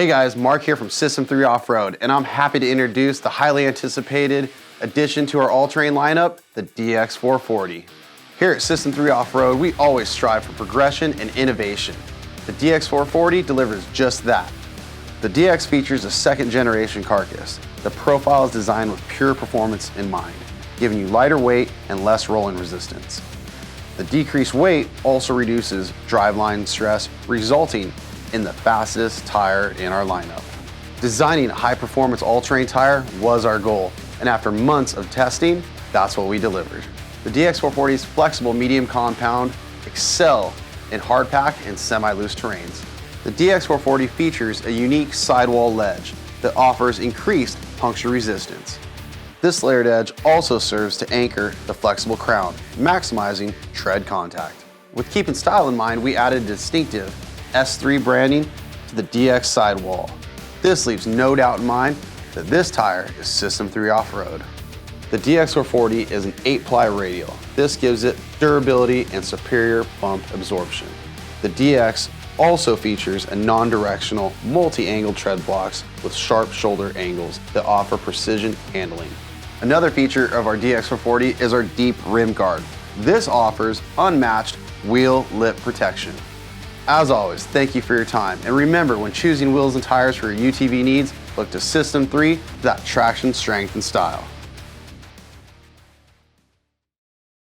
Hey guys, Mark here from System 3 Off-Road, and I'm happy to introduce the highly anticipated addition to our all-terrain lineup, the DX440. Here at System 3 Off-Road, we always strive for progression and innovation. The DX440 delivers just that. The DX features a second-generation carcass. The profile is designed with pure performance in mind, giving you lighter weight and less rolling resistance. The decreased weight also reduces driveline stress, resulting in the fastest tire in our lineup. Designing a high-performance all-terrain tire was our goal, and after months of testing, that's what we delivered. The DX440's flexible medium compound excel in hard pack and semi-loose terrains. The DX440 features a unique sidewall ledge that offers increased puncture resistance. This layered edge also serves to anchor the flexible crown, maximizing tread contact. With keeping style in mind, we added distinctive S3 branding to the DX sidewall. This leaves no doubt in mind that this tire is System 3 Off-Road. The DX440 is an 8-ply radial. This gives it durability and superior bump absorption. The DX also features a non-directional multi-angle tread blocks with sharp shoulder angles that offer precision handling. Another feature of our DX440 is our deep rim guard. This offers unmatched wheel lip protection. As always, thank you for your time. And remember, when choosing wheels and tires for your UTV needs, look to System 3 for that traction, strength, and style.